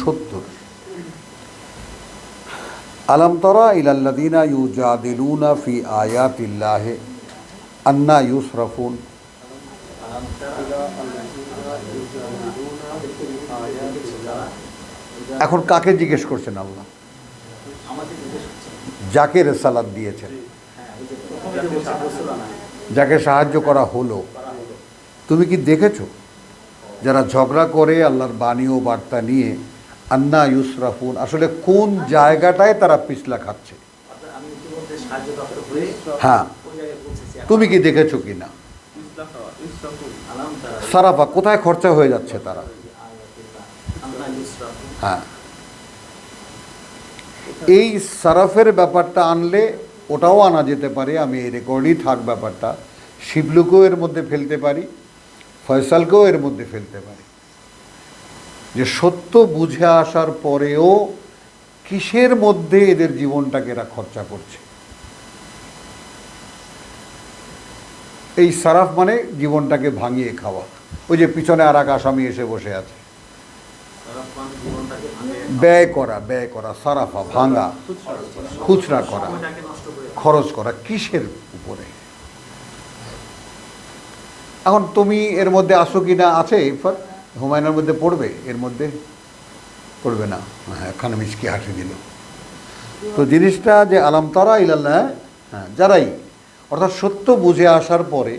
70। আলম তারা ইলাল্লাযীনা ইউজাদিলুনা ফি আয়াতিল্লাহি আন্না ইউসরাফুন। এখন কাকে জিজ্ঞেস করছেন আল্লাহ? যাকে রেসালাত দিয়েছেন, যাকে সাহায্য করা হলো, তুমি কি দেখেছো যারা ঝগড়া করে আল্লাহর বাণী ও বার্তা নিয়ে আন্না ইউসরাফুন, আসলে কোন জায়গাটায় তারা পিছলা খাচ্ছে? হ্যাঁ, তুমি কি দেখেছো কি না? সারাফা, কোথায় খরচা হয়ে যাচ্ছে তারা? হ্যাঁ, এই সারাফের ব্যাপারটা আনলে ওটাও আনা যেতে পারে, আমি এই রেকর্ডই থাক ব্যাপারটা, শিবলুকেও এর মধ্যে ফেলতে পারি, ফয়সালকেও এর মধ্যে ফেলতে পারি, যে সত্য বুঝে আসার পরেও কিসের মধ্যে এদের জীবনটাকে এরা খরচা করছে। এই সারাফ মানে জীবনটাকে ভাঙিয়ে খাওয়া। ওই যে পিছনে আর এক আসামি এসে বসে আছে, ব্যয় করা, সারাফা, ভাঙা, খুচরা করা, খরচ করা, কিসের উপরে? এখন তুমি এর মধ্যে আসো কি না? আছে হুমায়ুনের মধ্যে পড়বে, এর মধ্যে পড়বে না। হ্যাঁ, এখানে মিসকি হাসি দিল। তো জিনিসটা যে আলম তারা ইলাল্লাহ, হ্যাঁ, যারাই অর্থাৎ সত্য বুঝে আসার পরে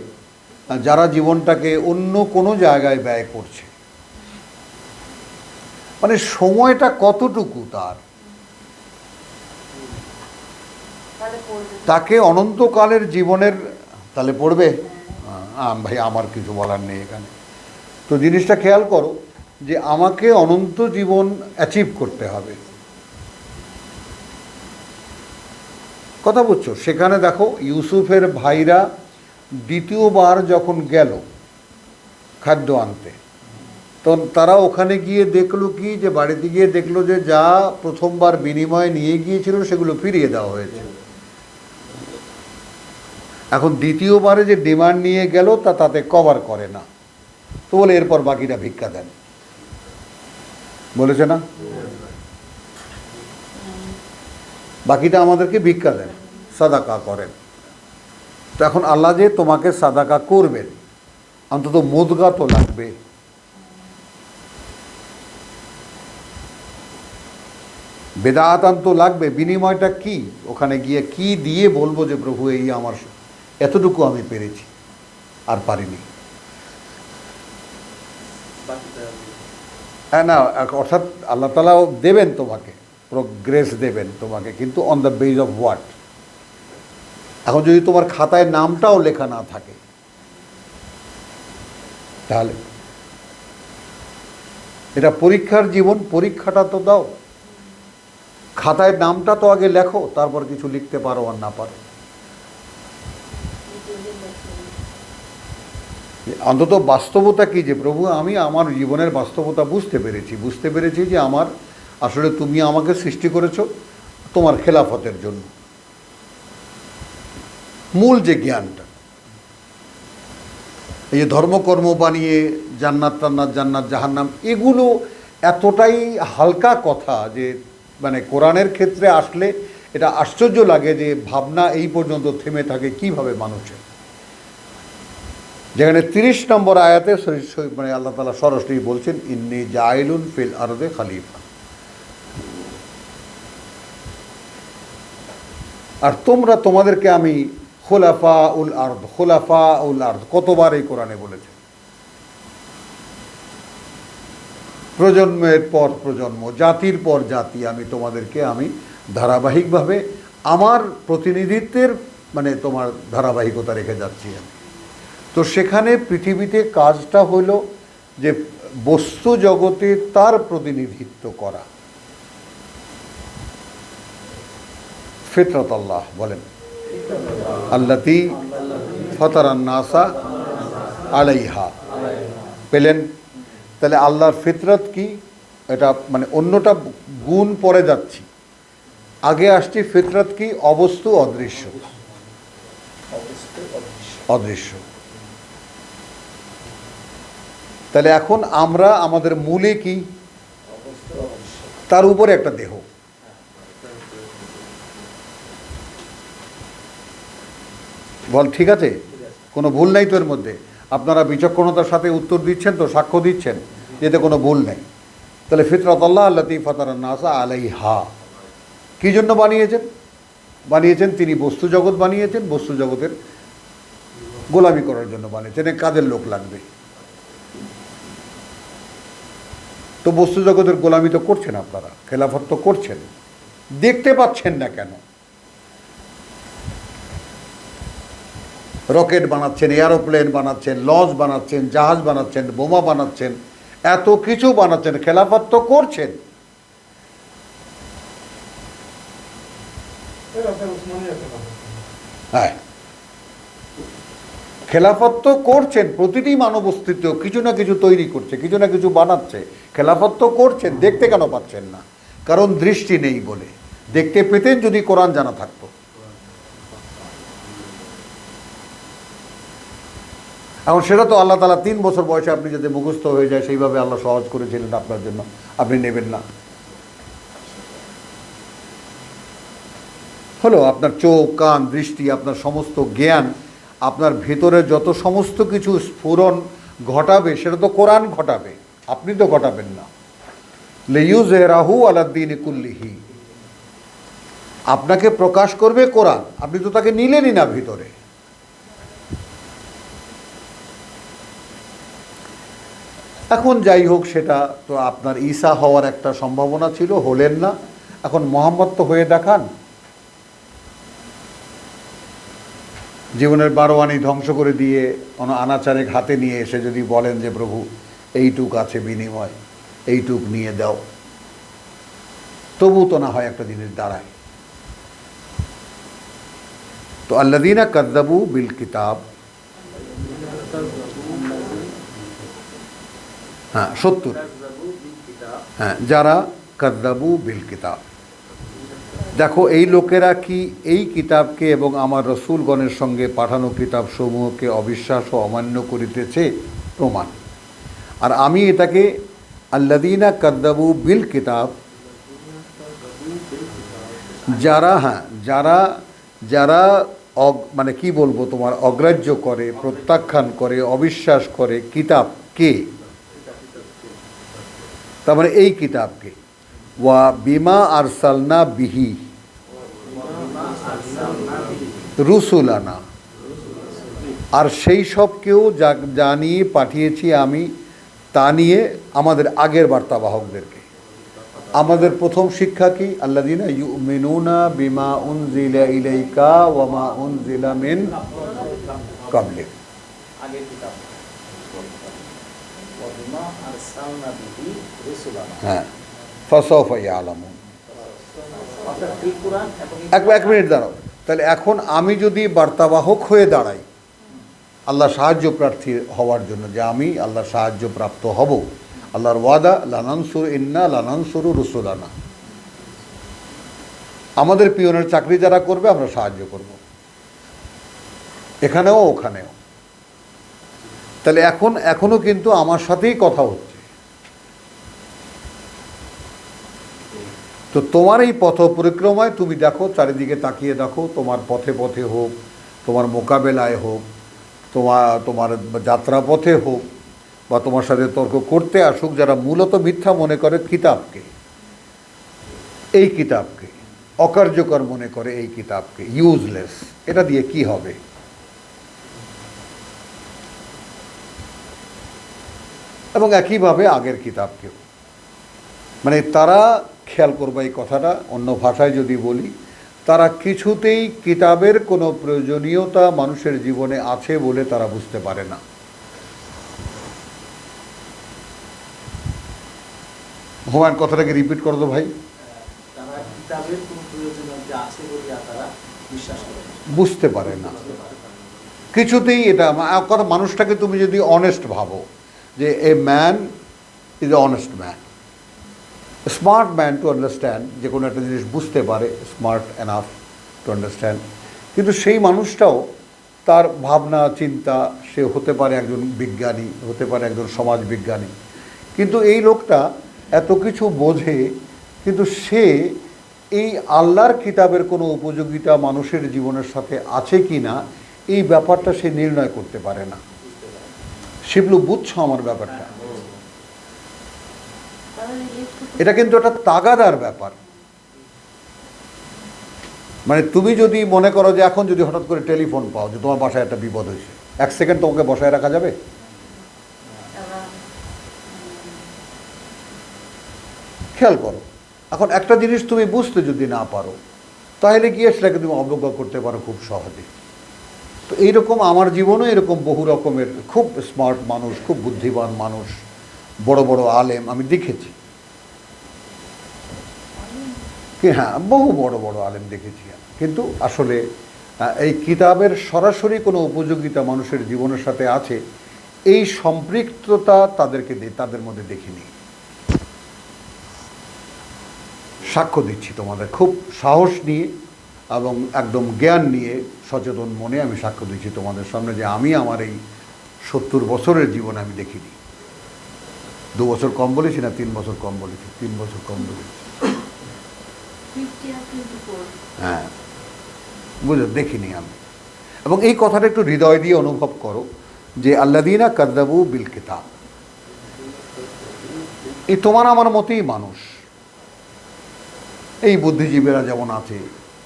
যারা জীবনটাকে অন্য কোনো জায়গায় ব্যয় করছে, মানে সময়টা কতটুকু তাকে অনন্তকালের জীবনের, তাহলে পড়বে। ভাই আমার কিছু বলার নেই এখানে। তো জিনিসটা খেয়াল করো যে আমাকে অনন্ত জীবন অ্যাচিভ করতে হবে, কথা বুঝছো? সেখানে দেখো ইউসুফের ভাইরা দ্বিতীয়বার যখন গেল খাদ্য আনতে, তখন তারা ওখানে গিয়ে দেখলো কি, যে বাড়িতে গিয়ে দেখলো যে যা প্রথমবার বিনিময়ে নিয়ে গিয়েছিল সেগুলো ফিরিয়ে দেওয়া হয়েছে। এখন দ্বিতীয়বারে যে ডিমান্ড নিয়ে গেল তাতে কভার করে না, তো বলে এরপর বাকিটা ভিক্ষা দেন, বলেছে না? বাকিটা আমাদেরকে ভিক্ষা দেন, সাদাকা করেন। তো এখন আল্লাহ যে তোমাকে সাদাকা করবেন, অন্তত মুদগা তো লাগবে। বেদাতান তো লাগবে। বিনিময়টা কি? ওখানে গিয়ে কি দিয়ে বলবো যে প্রভু এই আমার এতটুকু আমি পেরেছি, আর পারিনি। হ্যাঁ, না, অর্থাৎ আল্লাহ তাআলাও দেবেন তোমাকে, প্রোগ্রেস দেবেন তোমাকে, কিন্তু on the base of what? এখন যদি তোমার খাতায় নামটাও লেখা না থাকে, তাহলে এটা পরীক্ষার জীবন, পরীক্ষাটা তো দাও। খাতায় নামটা তো আগে লেখো, তারপর কিছু লিখতে পারো আর না পারো। অন্তত বাস্তবতা কি, যে প্রভু আমি আমার জীবনের বাস্তবতা বুঝতে পেরেছি যে আমার আসলে তুমি আমাকে সৃষ্টি করেছো তোমার খেলাফতের জন্য। মূল যে জ্ঞানটা, এই যে ধর্মকর্ম বানিয়ে জান্নাত টান্নাত, জান্নাত জাহান্নাম, এগুলো এতটাই হালকা কথা যে মানে কোরআনের ক্ষেত্রে আসলে এটা আশ্চর্য লাগে যে ভাবনা এই পর্যন্ত থেমে থাকে কিভাবে মানুষের। যেখানে 30 নম্বর আয়াতে মানে আল্লাহ তাআলা সরাসরি বলছেন, ইন্নী জাইলুন ফিল আরদে খলিফা, আর তোমাদেরকে আমি খোলাফা উল আরদ, কতবার এই কোরআনে বলেছে। প্রজন্মের পর প্রজন্ম, জাতির পর জাতি আমি তোমাদেরকে ধারাবাহিকভাবে আমার প্রতিনিধিত্বের মানে তোমার ধারাবাহিকতা রেখে যাচ্ছি আমি। তো সেখানে পৃথিবীতে কাজটা হলো যে বস্তু জগতে তার প্রতিনিধিত্ব করা। ফিতরাত আল্লাহ বলেন, আল্লাতী ফাতারান নাসা আলাইহা, পেলেন? তাহলে আল্লাহর ফিতরত কি? এটা মানে অন্যটা গুণ পরে যাচ্ছি, আগে আসছি ফিতরত কি? অবস্তু অদৃশ্য, অদৃশ্য। তাহলে এখন আমরা আমাদের মূলে কি? তার উপরে একটা দেহ। বল ঠিক আছে, কোনো ভুল নাই তো এর মধ্যে? আপনারা বিচক্ষণতার সাথে উত্তর দিচ্ছেন তো, সাক্ষ্য দিচ্ছেন যেতে কোনো ভুল নেই। তাহলে ফিতরাত আল্লাহ আল্লাতী ফাতারান নাসা আলাইহা, কী জন্য বানিয়েছেন? বানিয়েছেন তিনি বস্তু জগৎ বানিয়েছেন, বস্তু জগতের গোলামি করার জন্য বানিয়েছেন। কাজের লোক লাগবে, তো বস্তু জগতের গোলামি তো করছেন আপনারা, খেলাফত তো করছেন, দেখতে পাচ্ছেন না কেন? রকেট বানাচ্ছেন, এয়ারোপ্লেন বানাচ্ছেন, লঞ্চ বানাচ্ছেন, জাহাজ বানাচ্ছেন, বোমা বানাচ্ছেন, এত কিছু বানাচ্ছেন, খেলাফত তো করছেন। হ্যাঁ, খেলাফত তো করছেন, প্রতিটি মানব অস্তিত্ব কিছু না কিছু তৈরি করছে, কিছু না কিছু বানাচ্ছে, খেলাফত তো করছেন। দেখতে কেন পাচ্ছেন না? কারণ দৃষ্টি নেই বলে। দেখতে পেতেন যদি কোরআন জানা থাকতো। এখন সেটা তো আল্লাহ তাআলা 3 বছর বয়সে আপনি যাতে মুখস্থ হয়ে যায় সেইভাবে আল্লাহ সহজ করেছিলেন আপনার জন্য, আপনি নেবেন না। হলো আপনার চোখ, কান, দৃষ্টি, আপনার সমস্ত জ্ঞান, আপনার ভেতরে যত সমস্ত কিছু স্ফুরণ ঘটাবে সেটা তো কোরআন ঘটাবে, আপনি তো ঘটাবেন না। লিইয়ুযহিরাহু আলাদ-দীনি কুল্লিহি, আপনাকে প্রকাশ করবে কোরআন, আপনি তো তাকে নিলেনই না ভিতরে। এখন যাই হোক, সেটা তো আপনার ঈসা হওয়ার একটা সম্ভাবনা ছিল, হলেন না। এখন মোহাম্মদ তো হয়ে দেখান। জীবনের 12 আনি ধ্বংস করে দিয়ে আনাচারেক হাতে নিয়ে এসে যদি বলেন যে প্রভু এইটুক আছে বিনিময়, এইটুক নিয়ে দাও, তবু তো না হয় একটা জিনিস দাঁড়ায়। তো আল্লাযীনা কাযযাবু বিল কিতাব, হ্যাঁ 70, হ্যাঁ যারা কাযযাবু বিল কিতাব। দেখো এই লোকেরা কি এই কিতাবকে এবং আমার রসূলগণের সঙ্গে পাঠানো কিতাব সমূহকে অবিশ্বাস ও অমান্য করিতেছে, প্রমাণ। আর আমি এটাকে আল্লাযীনা কাযযাবু বিল কিতাব, যারা, হ্যাঁ যারা যারা মানে কি বলবো, তোমার অগ্রাহ্য করে, প্রত্যাখ্যান করে, অবিশ্বাস করে কিতাবকে, তার মানে এই কিতাবকে, ওয়া বিমা আরসালনা বিহি রুসুলানা, আর সেই সবকেও যা নিয়ে পাঠিয়েছি আমি, তা নিয়ে আমাদের আগের বার্তাবাহকদেরকে। আমাদের প্রথম শিক্ষা কি? আল্লাযীনা ইউমিনুনা বিমা উনজিলা ইলাইকা ওয়া মা উনজিলা মিন ক্বাবলিক, হ্যাঁ ফাসাউফা ইয়ালামুন। এক মিনিট দাঁড়াও, তাহলে এখন আমি যদি বার্তাবাহক হয়ে দাঁড়াই আল্লাহ সাহায্য প্রার্থী হওয়ার জন্য, যে আমি আল্লাহ সাহায্য প্রাপ্ত হব, আল্লাহর ওয়াদা ইন্না লানানসুরু রুসুলানা, আমাদের পিয়নের চাকরি যারা করবে আমরা সাহায্য করব, এখানেও ওখানেও। তাহলে এখনো কিন্তু আমার সাথেই কথা হচ্ছে। তো তোমার এই পথ পরিক্রমায় তুমি দেখো, চারিদিকে তাকিয়ে দেখো, তোমার পথে পথে হোক, তোমার মোকাবেলায় হোক, তোমার যাত্রাপথে হোক, বা তোমার সাথে তর্ক করতে আসুক যারা মূলত মিথ্যা মনে করে কিতাবকে, এই কিতাবকে অকার্যকর মনে করে, এই কিতাবকে ইউজলেস, এটা দিয়ে কি হবে? এবং একইভাবে আগের কিতাবকেও, মানে তারা, খেয়াল করবা এই কথাটা, অন্য ভাষায় যদি বলি, তারা কিছুতেই কিতাবের কোনো প্রয়োজনীয়তা মানুষের জীবনে আছে বলে তারা বুঝতে পারে না। হুমায়ুন কথাটাকে রিপিট করো তো ভাই। বুঝতে পারে না কিছুতেই। এটা কথা, মানুষটাকে তুমি যদি অনেস্ট ভাবো, যে a man is a honest man, smart man to understand, যে কোনো একটা জিনিস বুঝতে পারে, স্মার্ট এনাফ টু আন্ডারস্ট্যান্ড, কিন্তু সেই মানুষটাও তার ভাবনা চিন্তা, সে হতে পারে একজন বিজ্ঞানী, হতে পারে একজন সমাজ বিজ্ঞানী, কিন্তু এই লোকটা এত কিছু বোঝে, কিন্তু সে এই আল্লাহর কিতাবের কোনো উপযোগিতা মানুষের জীবনের সাথে আছে কি না এই ব্যাপারটা সে নির্ণয় করতে পারে না। শিবলু, বুঝছো আমার ব্যাপারটা? এটা কিন্তু একটা তাগাদার ব্যাপার। মানে তুমি যদি মনে করো যে এখন যদি হঠাৎ করে টেলিফোন পাও যে তোমার বাসায় একটা বিপদ হয়েছে, 1 সেকেন্ড তোমাকে বসায় রাখা যাবে? খেয়াল করো, এখন একটা জিনিস তুমি বুঝতে যদি না পারো তাহলে গিয়ে সেটাকে তুমি অবজ্ঞা করতে পারো খুব সহজে। তো এইরকম আমার জীবনে এরকম বহু রকমের খুব স্মার্ট মানুষ, খুব বুদ্ধিমান মানুষ, বড় বড় আলেম আমি দেখেছি। হ্যাঁ, বহু বড় বড় আলেম দেখেছি, কিন্তু আসলে এই কিতাবের সরাসরি কোনো উপযোগিতা মানুষের জীবনের সাথে আছে এই সম্পৃক্ততা তাদের মধ্যে দেখিনি। সাক্ষ্য দিচ্ছি তোমাদের, খুব সাহস নিয়ে এবং একদম জ্ঞান নিয়ে সচেতন মনে আমি সাক্ষ্য দিচ্ছি তোমাদের সামনে যে আমি আমার এই 70 বছরের জীবনে আমি দেখিনি। 2 বছর কম বলেছি না 3 বছর কম বলেছি? 3 বছর কম বলেছি। হ্যাঁ, বুঝো, দেখিনি আমি। এবং এই কথাটা একটু হৃদয় দিয়ে অনুভব করো যে আল্লাযীনা কাযযাবু বিল কিতাব, এই তোমার আমার মতোই মানুষ। এই বুদ্ধিজীবীরা যেমন আছে,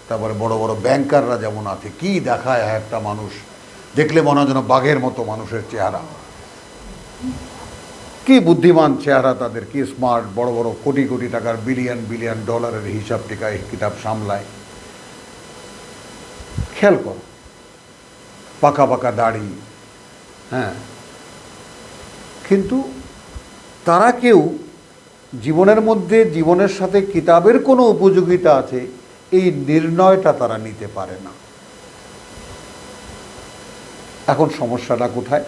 তারপরে বড় বড় ব্যাংকাররা যেমন আছে, কি দেখায় একটা মানুষ দেখলে মনে হয় যেন বাঘের মতো মানুষের চেহারা, কি বুদ্ধিমান চেহারা তাদের, কি স্মার্ট, বড় বড় কোটি কোটি টাকার বিলিয়ন বিলিয়ন ডলারের হিসাব টিকায় কিতাব সামলায়। খেয়াল করো, পাকা পাকা দাড়ি, হ্যাঁ, কিন্তু তারা কেউ জীবনের মধ্যে জীবনের সাথে কিতাবের কোনো উপযোগিতা আছে এই নির্ণয়টা তারা নিতে পারে না। এখন সমস্যাটা কোথায়?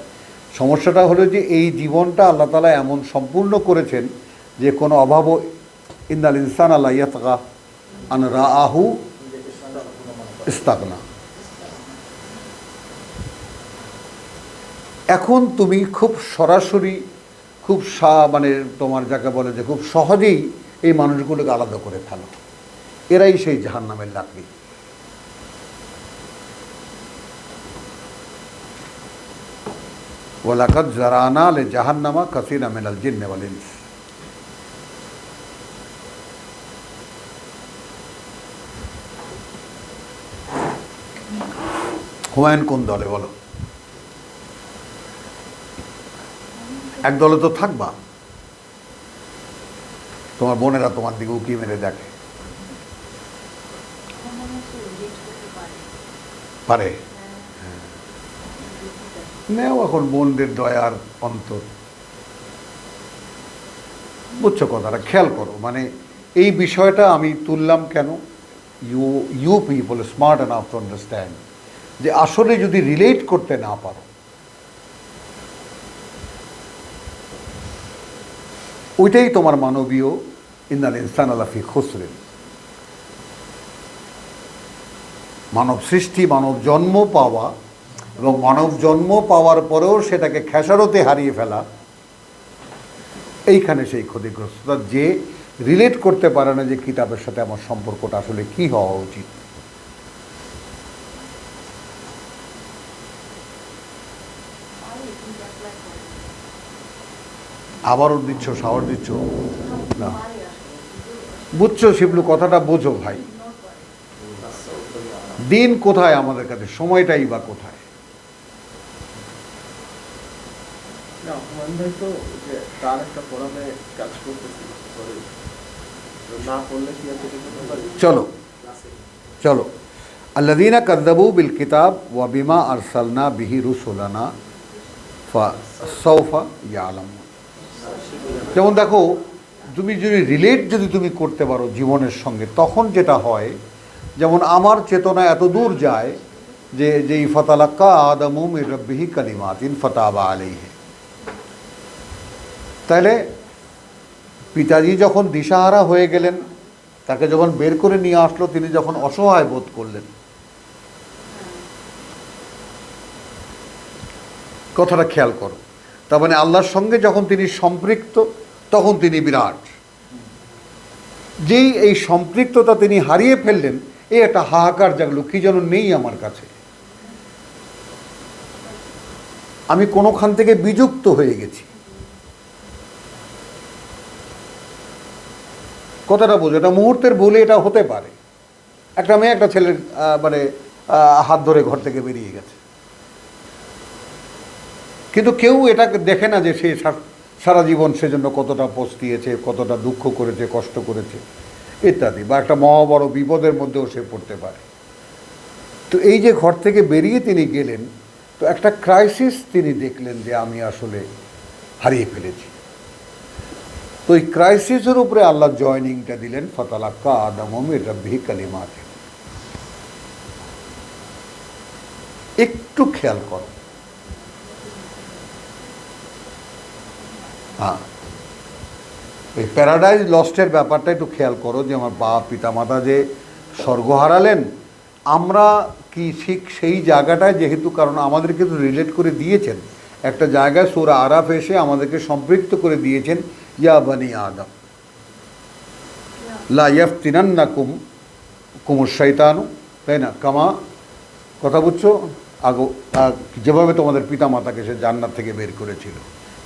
সমস্যাটা হলো যে এই জীবনটা আল্লাহ তাআলা এমন সম্পূর্ণ করেছেন যে কোনো অভাবও, ইন্নাল ইনসানা লা ইয়াতগা আন রাআহু ইস্তাগনা। এখন তুমি খুব সরাসরি, খুব মানে তোমার যাকে বলে যে খুব সহজেই এই মানুষগুলোকে আলাদা করে ফেলো, এরাই সেই জাহান্নামের লাকড়ি। ওয়ালাকাদ জারানা লে জাহান্নামা কাসীরা মিনাল জিন্নি ওয়াল ইনস। হুমায়ুন কোন দলে বলো? এক দলে তো থাকবা। তোমার বোনেরা তোমার দিকে উকি মেরে দেখে, পারে? নেও এখন বোনদের দয়ার অন্তর, বুঝছো কথাটা? খেয়াল করো, মানে এই বিষয়টা আমি তুললাম কেন? You people smart enough to understand যে আসলে যদি রিলেট করতে না পারো, ওইটাই তোমার মানবীয় ইন্নাল ইনসানা লাফি খুসরিন। মানব সৃষ্টি, মানব জন্ম পাওয়া এবং মানব জন্ম পাওয়ার পরেও সেটাকে খেসারতে হারিয়ে ফেলা, এইখানে সেই ক্ষতিগ্রস্ততা, যে রিলেট করতে পারে না যে কিতাবের সাথে আমার সম্পর্কটা আসলে কি হওয়া উচিত। আবারও দিচ্ছ, সাহস দিচ্ছ না? বুঝছো শিবলু, কথাটা বোঝো ভাই। দিন কোথায় আমাদের কাছে, সময়টাই বা কোথায়? চলো চলো, আল্লাযীনা কাযযাবু বিল কিতাব ওয়া বিমা আরসালনা বিহি রুসুলানা ফাসাউফা ইয়ালামুন। যেমন দেখো, তুমি যদি রিলেট তুমি করতে পারো জীবনের সঙ্গে, তখন যেটা হয়, যেমন আমার চেতনা এত দূর যায় যে ফাতালাক্কা আদমু মির রাব্বিহি কালিমাতিন ফাতাবা আলাইহি। তাহলে পিতাজি যখন দিশাহারা হয়ে গেলেন, তাকে যখন বের করে নিয়ে আসলো, তিনি যখন অসহায় বোধ করলেন, কথাটা খেয়াল করো। তার মানে আল্লাহর সঙ্গে যখন তিনি সম্পৃক্ত, তখন তিনি বিরাট। যেই এই সম্পৃক্ততা তিনি হারিয়ে ফেললেন, এই একটা হাহাকার জাগলো, কি যেন নেই আমার কাছে, আমি কোনোখান থেকে বিযুক্ত হয়ে গেছি। কথাটা বোঝো, এটা মুহূর্তের ভুলে এটা হতে পারে। একটা মেয়ে একটা ছেলের মানে হাত ধরে ঘর থেকে বেরিয়ে গেছে, কিন্তু কেউ এটা দেখে না যে সে সারা জীবন সেজন্য কতটা পস্তিয়েছে, কতটা দুঃখ করেছে, কষ্ট করেছে ইত্যাদি, বা একটা মহাবড় বিপদের মধ্যেও সে পড়তে পারে। তো এই যে ঘর থেকে বেরিয়ে তিনি গেলেন, তো একটা ক্রাইসিস তিনি দেখলেন যে আমি আসলে হারিয়ে ফেলেছি। তো এই ক্রাইসিসের উপরে আল্লাহ জয়নিংটা দিলেন, ফাতালাক্কা আদম মির রাব্বিহি কালিমাত। একটু খেয়াল করো, হ্যাঁ, এই প্যারাডাইজ লস্টের ব্যাপারটা একটু খেয়াল করো, যে আমার বাপ পিতামাতা যে স্বর্গ হারালেন, আমরা কি ঠিক সেই জায়গাটায়, যেহেতু কারণ আমাদেরকে তো রিলেট করে দিয়েছেন একটা জায়গায়, সূরা আরাফ এসে আমাদেরকে সম্পৃক্ত করে দিয়েছেন, ইয়া বানি আদম লা ইয়াফতিনান্নাকুম কুমুশ শাইতানু, তাই না, কামা, কথা বুঝছো, যেভাবে তোমাদের পিতামাতাকে সে জান্নাত থেকে বের করেছিল,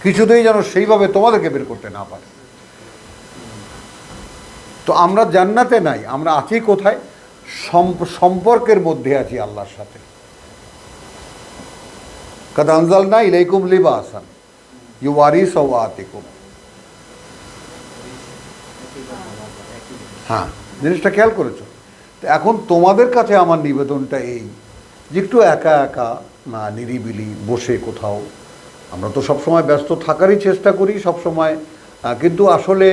কিছুতেই যেন সেইভাবে তোমাদেরকে বের করতে না পারে। তো আমরা জান্নাতে নাই, আমরা আছি কোথায়? সম্পর্কের মধ্যে আছি আল্লাহর সাথে। কাদ আনজালনা ইলাইকুম লিবাসান ইউওয়ারি সাওয়াতিকুম। হ্যাঁ, জিনিসটা খেয়াল করেছো? তো এখন তোমাদের কাছে আমার নিবেদনটা এই, যে একটু একা একা না নিরিবিলি বসে কোথাও, আমরা তো সবসময় ব্যস্ত থাকারই চেষ্টা করি সবসময়, কিন্তু আসলে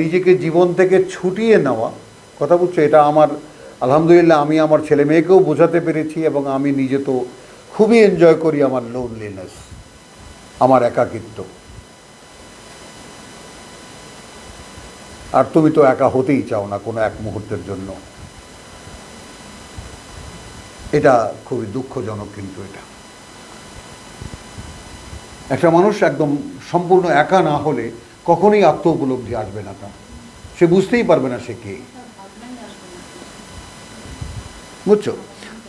নিজেকে জীবন থেকে ছুটিয়ে নেওয়া, কথা বুঝছো, এটা আমার আলহামদুলিল্লাহ আমি আমার ছেলে মেয়েকেও বোঝাতে পেরেছি, এবং আমি নিজে তো খুবই এনজয় করি আমার লোনলিনেস, আমার একাকিত্ব। আর তুমি তো একা হতেই চাও না কোনো এক মুহূর্তের জন্য, এটা খুবই দুঃখজনক। কিন্তু এটা একটা মানুষ একদম সম্পূর্ণ একা না হলে কখনোই আত্ম উপলব্ধি আসবে না তার, সে বুঝতেই পারবে না সে কে, বুঝছো?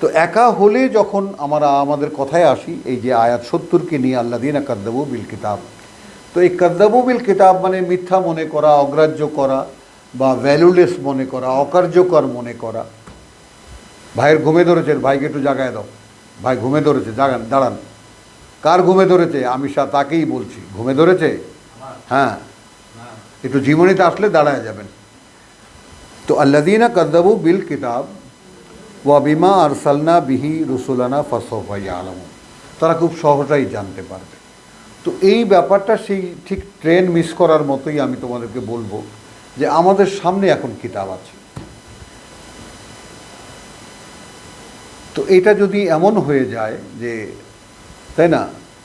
তো একা হলে যখন আমরা আমাদের কথায় আসি, এই যে আয়াত 70-কে নিয়ে আল্লাযীনা কাযযাবু বিল কিতাব, তো এই কাযযাবু বিল কিতাব মানে মিথ্যা মনে করা, অগ্রাহ্য করা, বা ভ্যালুলেস মনে করা, অকার্যকর মনে করা। ভাইয়ের ঘুমে ধরেছে, ভাইকে একটু জাগায় দাও, ভাই ঘুমে ধরেছে, জাগান, দাঁড়ান। কার ঘুমে ধরেছে? আমি তাকেই বলছি, ঘুমে ধরেছে, হ্যাঁ, একটু জীবনীতে আসলে দাঁড়ায় যাবেন। তো আল্লাযীনা কাযযাবু বিল কিতাব ওয়া বিমা আরসালনা বিহি রুসুলানা ফাসাওফা ইয়ালামুন, তারা খুব সহজেই জানতে পারবে। তো এই ব্যাপারটা সেই ঠিক ট্রেন মিস করার মতোই আমি তোমাদেরকে বলবো, যে আমাদের সামনে এখন কিতাব আছে। তো এটা যদি এমন হয়ে যায় যে, তাই না,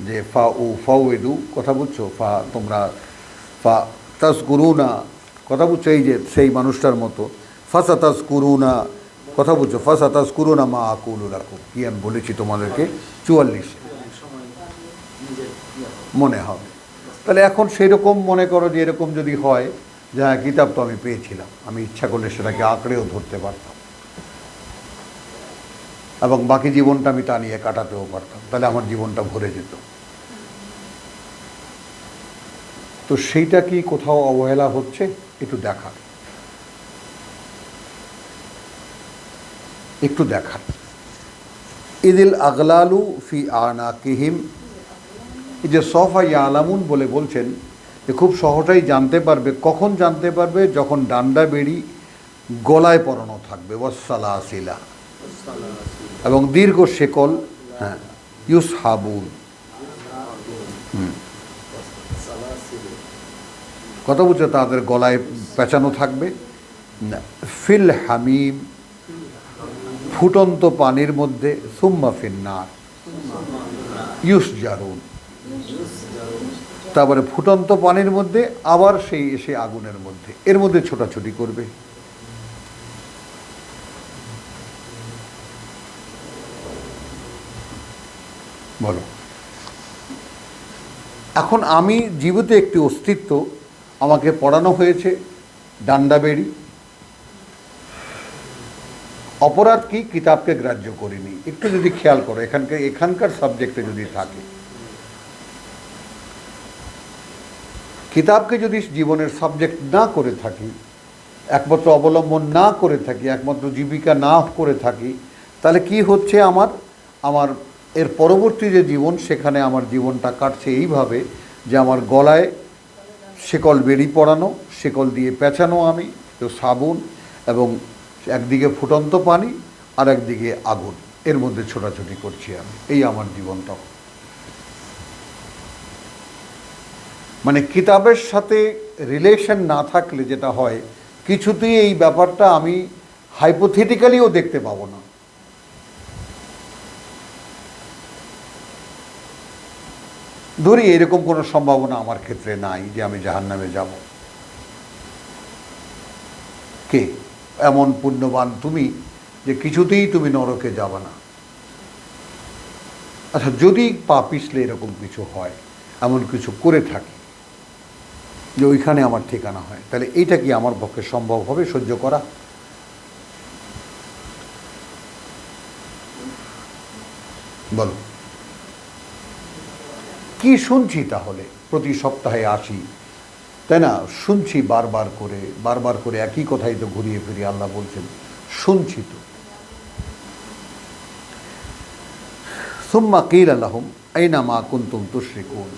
যে ফাউএদু, কথা বুঝছো, তোমরা তাযকুরুনা, কথা বুঝছো, এই যে সেই মানুষটার মতো, ফাসাতাযকুরুনা, কথা বুঝছো, ফাসাতাযকুরুনা মা আকুলু লাকুম, কি আমি বলেছি তোমাদেরকে 44 মনে হবে। তাহলে এখন সেই রকম মনে করো যে এরকম যদি হয় যে হ্যাঁ, কিতাব তো আমি পেয়েছিলাম, আমি ইচ্ছা করলে সেটাকে আঁকড়েও ধরতে পারতাম, এবং বাকি জীবনটা আমি তা নিয়ে কাটাতেও পারতাম, তাহলে আমার জীবনটা ভরে যেত। তো সেইটা কি কোথাও অবহেলা হচ্ছে? একটু দেখার। ইদিল আগলালু ফি আনাকিহিম, এই যে সফা ইয়ালামুন বলে বলছেন, যে খুব সহজেই জানতে পারবে। কখন জানতে পারবে? যখন ডান্ডা বেড়ি গলায় পরানো থাকবে, ওয়াসসালাসিলা, এবং দীর্ঘ শেকল, হ্যাঁ, ইউসহাবুন, কথা বুঝছে, তাদের গলায় পেঁচানো থাকবে। ফিল হামিম, ফুটন্ত পানির মধ্যে, সুম্মা ফিন্নার ইউসজারুন, তারপরে ফুটন্ত পানির মধ্যে আবার সেই এসে আগুনের মধ্যে, এর মধ্যে ছোটাছুটি করবে। বলো, এখন আমি জীবিত একটি অস্তিত্ব, আমাকে পড়ানো হয়েছে ডান্ডা বেড়ি, অপরাধ কি? কিতাবকে গ্রাহ্য করিনি। একটু যদি খেয়াল করো এখানকার সাবজেক্টে যদি থাকে, কিতাবকে যদি জীবনের সাবজেক্ট না করে থাকি, একমাত্র অবলম্বন না করে থাকি, একমাত্র জীবিকা না করে থাকি, তাহলে কি হচ্ছে আমার এর পরবর্তী যে জীবন, সেখানে আমার জীবনটা কাটছে এইভাবে যে আমার গলায় শেকল বেড়ি পরানো, শেকল দিয়ে পেঁচানো, আমি তো সাবুন, এবং একদিকে ফুটন্ত পানি আর একদিকে আগুন, এর মধ্যে ছোটাছুটি করছি আমি। এই আমার জীবনটা। মানে কিতাবের সাথে রিলেশন না থাকলে যেটা হয়, কিছুতেই এই ব্যাপারটা আমি হাইপোথেটিক্যালিও দেখতে পাবো না। ধরি এরকম কোনো সম্ভাবনা আমার ক্ষেত্রে নাই যে আমি জাহান্নামে যাব। কে এমন পুণ্যবান তুমি যে কিছুতেই তুমি নরকে যাবে না? আচ্ছা, যদি পা পিছলে এরকম কিছু হয়, এমন কিছু করে থাকি যে ওইখানে আমার ঠিকানা হয়, তাহলে এইটা কি আমার পক্ষে সম্ভব হবে সহ্য করা? বলো, কি শুনছি তাহলে? প্রতি সপ্তাহে আসি, তাই না? শুনছি বারবার করে একই কথাই তো ঘুরিয়ে ফিরিয়ে আল্লাহ বলছেন, শুনছি তো। সুম্মা কিলা লাহুম আইনা মা কুনতুম তুশরিকুন,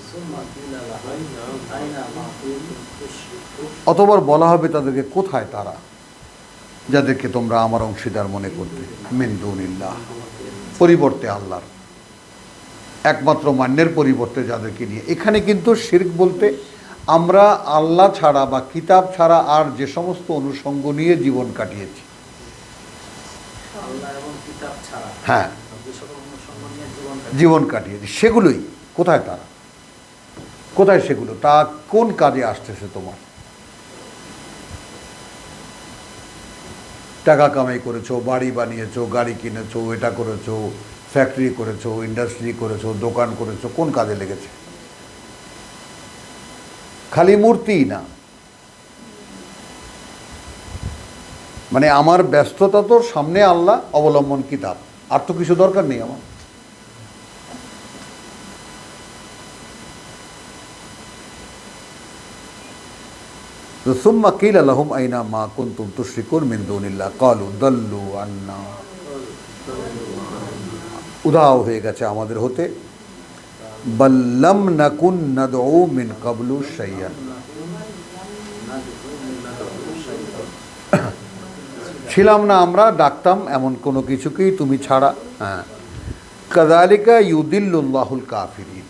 অতবার বলা হবে তাদেরকে, কোথায় তারা যাদেরকে তোমরা আমার অংশীদার মনে করতে, মিন দুনিল্লাহ, পরিবর্তে আল্লাহর, একমাত্র মান্যের পরিবর্তে যাদেরকে নিয়ে। এখানে কিন্তু শিরক বলতে আমরা আল্লাহ ছাড়া বা কিতাব ছাড়া আর যে সমস্ত অনুষঙ্গ নিয়ে জীবন কাটিয়েছি, হ্যাঁ, জীবন কাটিয়েছি, সেগুলোই কোথায় তারা? কোথায় সেগুলো? তা কোন কাজে আসতেছে তোমার? টাকা কামাই করেছো, বাড়ি বানিয়েছো, গাড়ি কিনেছো, এটা করেছো, ফ্যাক্টরি করেছো, ইন্ডাস্ট্রি করেছো, দোকান করেছো, কোন কাজে লেগেছে? খালি মূর্তিই না। মানে আমার ব্যস্ততা তো সামনে আল্লাহ, অবলম্বন কিতাব, আর তো কিছু দরকার নেই আমার। সুম্মা কিলা লাহুম আইনা মা কুনতুম তুশরিকুন মিন দুনিল্লাহ ক্বালু দাল্লু আন্না, উধাও হয়ে গেছে আমাদের হতে, বাল লাম নাকুন নাদউ মিন ক্বাবলু শাইআন, ছিলাম না আমরা ডাকতাম এমন কোনো কিছুকেই তুমি ছাড়া। হ্যাঁ, কাযালিকা ইউদিল্লুল্লাহুল কাফিরিন,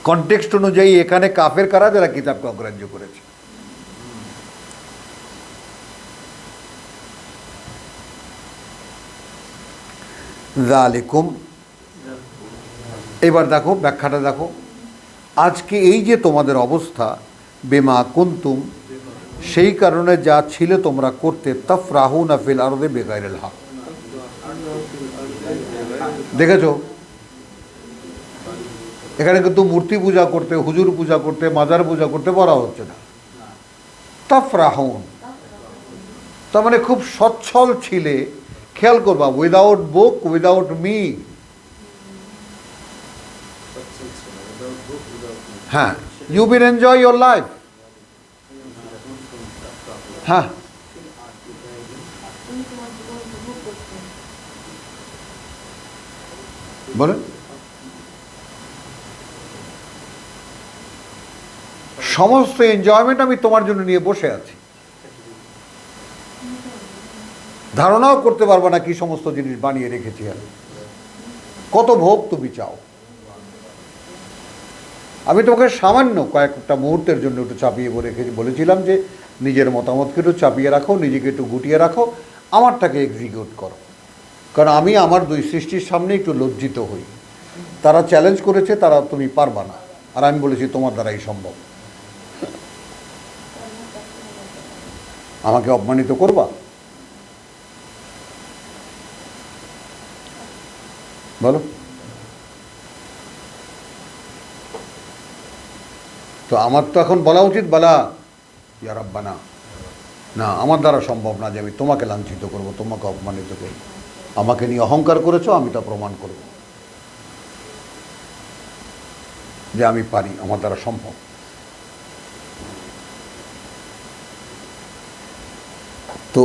কনটেক্সট অনুযায়ী এখানে কাফের কারা? যারা কিতাবকে অগ্রাহ্য করেছে। যালিকুম, এবার দেখো ব্যাখ্যাটা দেখো, আজকে এই যে তোমাদের অবস্থা, বেমা কুনতুম, সেই কারণে যা ছিলে তোমরা করতে, তাফরাহুনা ফিল আরদি বিগাইরিল হক। দেখেছো, এখানে কিন্তু মূর্তি পূজা করতে, হুজুর পূজা করতে, মাজার পূজা করতে বলা হচ্ছে না। তাফরাহুন তার মানে খুব সচ্ছল ছিলে। খেয়াল করবা, উইদাউট বুক, উইদাউট মি। হ্যাঁ, you will enjoy your life. হ্যাঁ, বলেন। সমস্ত এনজয়মেন্ট আমি তোমার জন্য নিয়ে বসে আছি, ধারণাও করতে পারবো না কি সমস্ত জিনিস বানিয়ে রেখেছি আমি। কত ভোগ তুমি চাও। আমি তোমাকে সামান্য কয়েকটা মুহূর্তের জন্য একটু চাপিয়ে বলেছিলাম যে নিজের মতামতকে একটু চাপিয়ে রাখো, নিজেকে একটু গুটিয়ে রাখো, আমারটাকে এক্সিকিউট করো। কারণ আমি আমার দুই সৃষ্টির সামনে একটু লজ্জিত হই। তারা চ্যালেঞ্জ করেছে, তারা তুমি পারবা না, আর আমি বলেছি তোমার দ্বারাই সম্ভব। আমাকে অপমানিত করবা? বলো। তো আমার তো এখন বলা উচিত, বালা ইয়া রাব্বানা, না আমার দ্বারা সম্ভব না যে আমি তোমাকে লাঞ্ছিত করব, তোমাকে অপমানিত করব। আমাকে নিয়ে অহংকার করেছো, আমি তা প্রমাণ করব যে আমি পারি, আমার দ্বারা সম্ভব। তো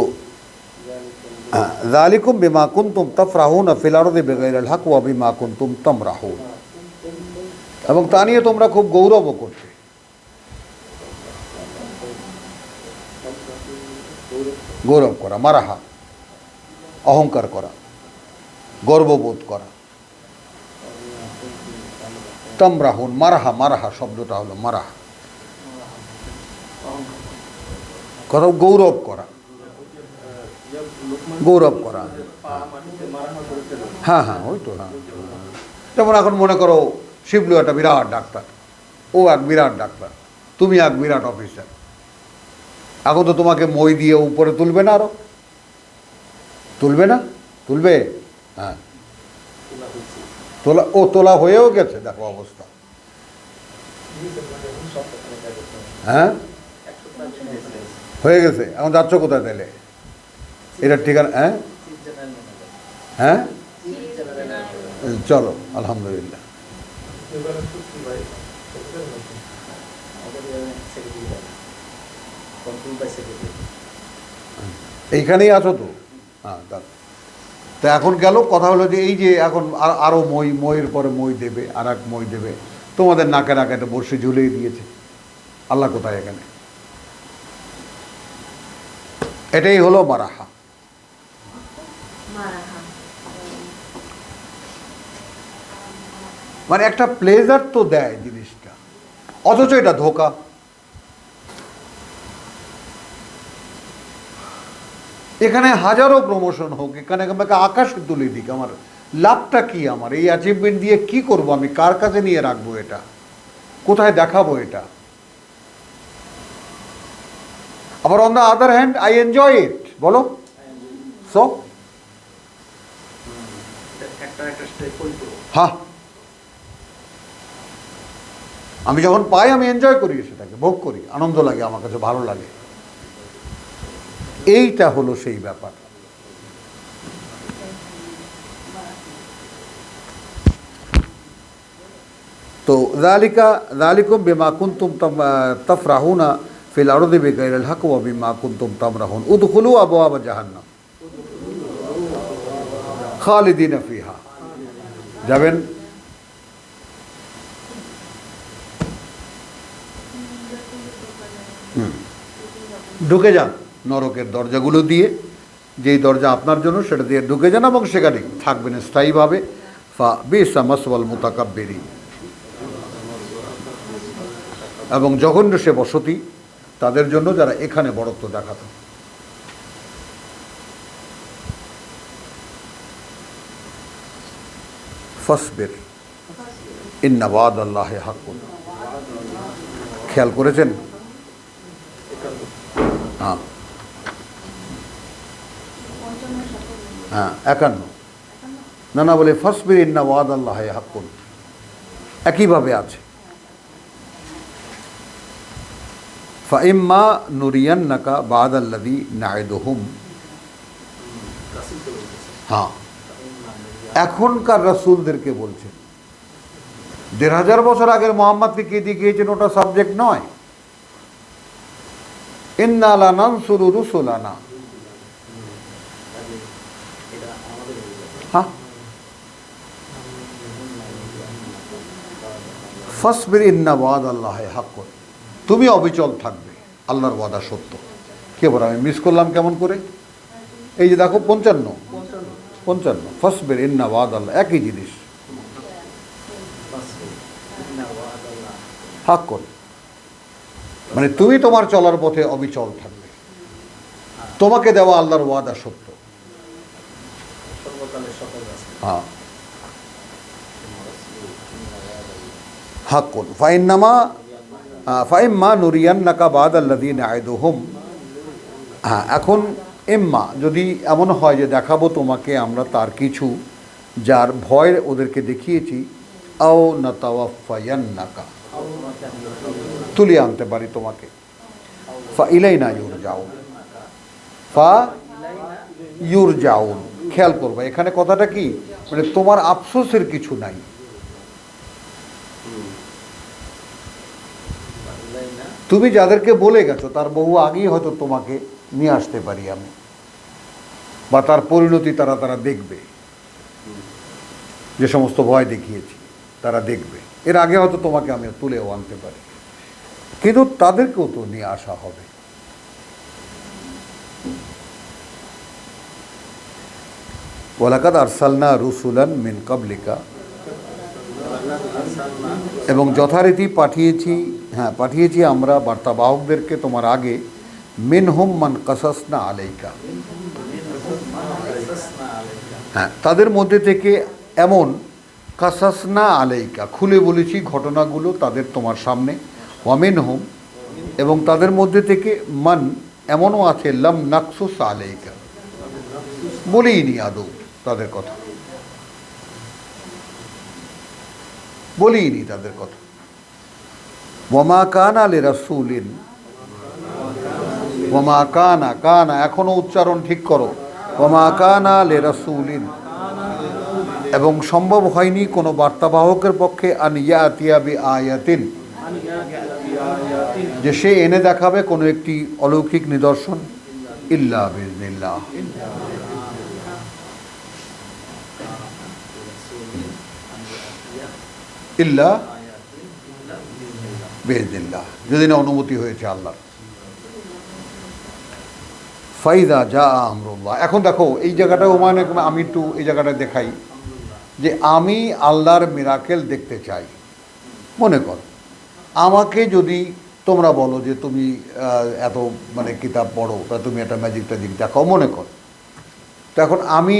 যালিকুম বিমা কুনতুম তাফরাহুনা ফিল আরদি বিগাইরিল হক ওয়া বিমা কুনতুম তামরাহুন, এবং তা নিয়ে তোমরা খুব গৌরবও করতে। গৌরব করা, মারাহা, অহংকার করা, গর্ববোধ করা। তামরাহুন, মারাহা, মারাহা শব্দটা হলো মারাহা, কথা গৌরব করা, গৌরব করা। হ্যাঁ হ্যাঁ, ওই তো। হ্যাঁ, যেমন এখন মনে করো শিবলু একটা বিরাট ডাক্তার, ও এক বিরাট ডাক্তার, তুমি এক বিরাট অফিসার। এখন তো তোমাকে মই দিয়ে উপরে তুলবে না, আরো তুলবে না? তুলবে? হ্যাঁ, তোলা, ও তোলা হয়েও গেছে, দেখো অবস্থা। হ্যাঁ, হয়ে গেছে। এখন যাচ্ছ কোথায় তাহলে? এটার ঠিকানা? হ্যাঁ হ্যাঁ, চলো আলহামদুলিল্লাহ। এইখানেই আছো তো? হ্যাঁ, তা এখন গেল কথা হলো যে এই যে এখন আরও মইয়ের পরে মই দেবে, আর এক মই দেবে, তোমাদের নাকে নাকে একটা বর্ষি ঝুলিয়ে দিয়েছে। আল্লাহ কোথায় এখানে? এটাই হলো মারাহা। মানে একটা প্লেজার তো দেয় জিনিসটা, অথচ এটা ধোঁকা। এখানে হাজারো প্রমোশন হোক, এখানে আমাকে আকাশে তুলে দিক, আমার লাভটা কি? আমার এই অ্যাচিভমেন্ট দিয়ে কি করব? আমি কার কাছে নিয়ে রাখবো এটা? কোথায় দেখাবো এটা? আবার on the other hand I enjoy it, বলো। সো হ্যাঁ, আমি যখন পাই আমি এনজয় করি, সেটাকে ভোগ করি, আনন্দ লাগে, আমার কাছে ভালো লাগে। এইটা হলো সেই ব্যাপার। তো যালিকুম বিমা কুনতুম তাফরাহুনা ফিল আরদি বিগাইরিল হক ওয়া বিমা কুনতুম তামরাহুন উদখুলু আবওয়াব জাহান্নাম খালিদিনা ফিহা। যাবেন ঢুকে যান নরকের দরজাগুলো দিয়ে, যেই দরজা আপনার জন্য সেটা দিয়ে ঢুকে যান, এবং সেখানে থাকবেন স্থায়ীভাবে। ফা বিসা মাসওয়াল মুতাকাব্বিরিন, এবং জঘন্য সে বসতি তাদের জন্য যারা এখানে বড়ত্ব দেখাত। ফাসবির ইন্না ওয়াদাল্লাহি হাক্কুন। খেয়াল করেছেন? হ্যাঁ হ্যাঁ, 51। না না, বলে ফাসবির ইন্না ওয়াদাল্লাহি হাক্কুন, একইভাবে আছে। ফাইম্মা নুরিয়ান্নাকা বাদাল্লাযী নাইদুহুম। হ্যাঁ, এখনকার রাসূলদেরকে বলছেন। ১৫০০ বছর আগের মুহাম্মদকে কে দিয়ে গিয়েছেন ওটা সাবজেক্ট নয়। ইন্না লানানসুরু রুসুলানা। হ্যাঁ, ফাসবির ইন্না ওয়াদাল্লাহি হাক্কুন, তুমি অবিচল থাকবে, আল্লাহর ওয়াদা সত্য। কে বলে আমি মিস করলাম কেমন করে? এই যে দেখো 55 ফাসবির ইন্না ওয়াদাল্লাহ, একই জিনিস, হাক্কুন। মানে তুমি তোমার চলার পথে অবিচল থাকবে, তোমাকে দেওয়া আল্লাহর ওয়াদা সত্য। হ্যাঁ, হাক্কুন। ফাইম্মা নুরিয়ান্নাকা বাদাল্লাযী নাইদুহুম। হ্যাঁ, এখন ইম্মা যদি এমন হয় যে দেখাবো তোমাকে আমরা তার কিছু, যার ভয় ওদেরকে দেখিয়েছি, আও নাতাওয়াফায়ান্নাকা, তুলিয়ে আনতে পারি তোমাকে। ফা ইলাইনা ইউরজাউন, ফা ইউরজাউন। খেয়াল করবে এখানে কথাটা কি, মানে তোমার আফসোসের কিছু নাই। তুমি যাদেরকে বলে গেছো তার বহু আগেই হয়তো তোমাকে নিয়ে আসতে পারি আমি, বা তার পরিণতি তারা দেখবে। যে সমস্ত ভয় দেখিয়েছি তারা দেখবে, এর আগে হয়তো তোমাকে আমি তুলেও আনতে পারি, কিন্তু তাদেরকেও তো নিয়ে আসা হবে। ওয়ালাকাদ আরসালনা রুসুলান মিন কাবলিকা, এবং যথারীতি পাঠিয়েছি আমরা বার্তাবাহকদেরকে তোমার আগে। মিনহুম মান কাসাসনা আলাইকা, হ্যাঁ তাদের মধ্যে থেকে এমন কাসাসনা আলাইকা, খুলে বলেছি ঘটনাগুলো তাদের তোমার সামনে। ওয়ামিনহুম, এবং তাদের মধ্যে থেকে মান এমনও আছে লাম নাকসুস আলাইকা, বলিনি আদৌ তাদের কথা, বলিনি তাদের কথা। ওয়ামা কানা লিরাসূলিন, ওয়ামা কানা, কানা এখনো উচ্চারণ ঠিক করো, ওয়ামা কানা লিরাসূলিন, এবং সম্ভব হয়নি কোনো বার্তাবাহকের পক্ষে আন ইয়াতিয়া বিআয়াতিন, যে সে এনে দেখাবে কোনো একটি অলৌকিক নিদর্শন, ইল্লা বিইজনিল্লাহ, ইল্লা বিইজনিল্লাহ, যদি না অনুমতি হয়েছে আল্লাহর। ফাইদা জা আমরুল্লাহ, এখন দেখো এই জায়গাটা মানে আমি একটু এই জায়গাটা দেখাই যে আমি আল্লাহর মিরাকেল দেখতে চাই। মনে কর আমাকে যদি তোমরা বলো যে তুমি এত মানে কিতাব পড়ো বা তুমি একটা ম্যাজিক ট্যাজিক দেখাও, মনে কর, তো এখন আমি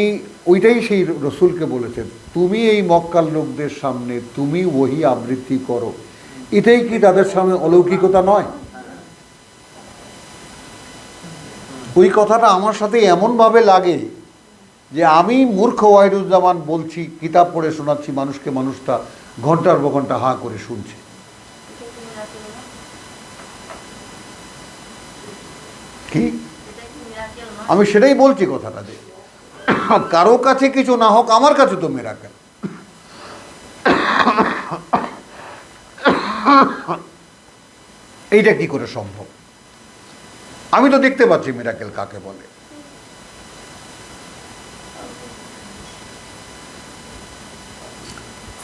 ওইটাই সেই রসুলকে বলেছে, তুমি এই মক্কার লোকদের সামনে তুমি ওহী আবৃত্তি করো, এটাই কি তাদের সামনে অলৌকিকতা নয়? ওই কথাটা আমার সাথে এমনভাবে লাগে যে আমি মূর্খ ওয়াহিদুজ্জামান বলছি, কিতাব পড়ে শোনাচ্ছি মানুষকে, মানুষটা ঘন্টার পর ঘন্টা হাঁ করে শুনছে। কি আমি সেটাই বলছি কথাটা, যে কারো কাছে কিছু না হোক আমার কাছে তো মিরাকেল। এইটা কি করে সম্ভব? আমি তো দেখতে পাচ্ছি মিরাকেল কাকে বলে।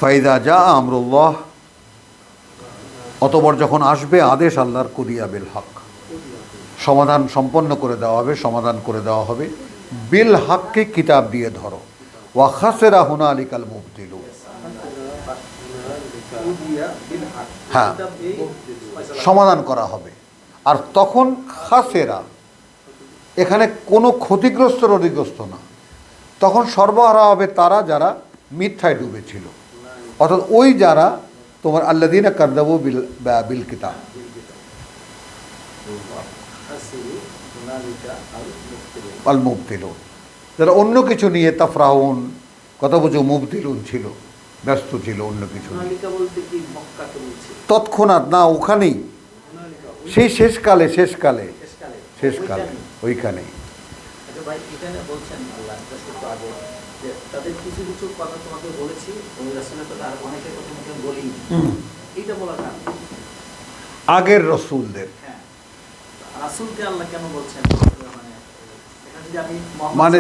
ফাইদা জা আমরুল্লাহ, অতঃপর যখন আসবে আদেশ আল্লাহর, কুদিয়া বিল হক, সমাধান সম্পন্ন করে দেওয়া হবে, সমাধান করে দেওয়া হবে। বিল হককে কিতাব দিয়ে ধরো। ওয়া খাসিরা হুনালিকাল মুবতিলুন, হ্যাঁ সমাধান করা হবে। আর তখন খাসেরা এখানে কোনো ক্ষতিগ্রস্ত রোগগ্রস্ত না, তখন সর্বহারা হবে তারা যারা মিথ্যায় ডুবেছিল, অর্থাৎ ওই যারা তোমার আল্লাযীনা কাযযাবু বিল কিতাব, আল মুবতিলুন, যারা অন্য কিছু নিয়ে তাফরাহুন, কথা বুঝো, মুবতিলুন ছিল, ব্যস্ত ছিল অন্য কিছু নিয়ে। তৎক্ষণাৎ না, ওখানেই সেই শেষকালে ওইখানেই। আগের রসুলদের, মানে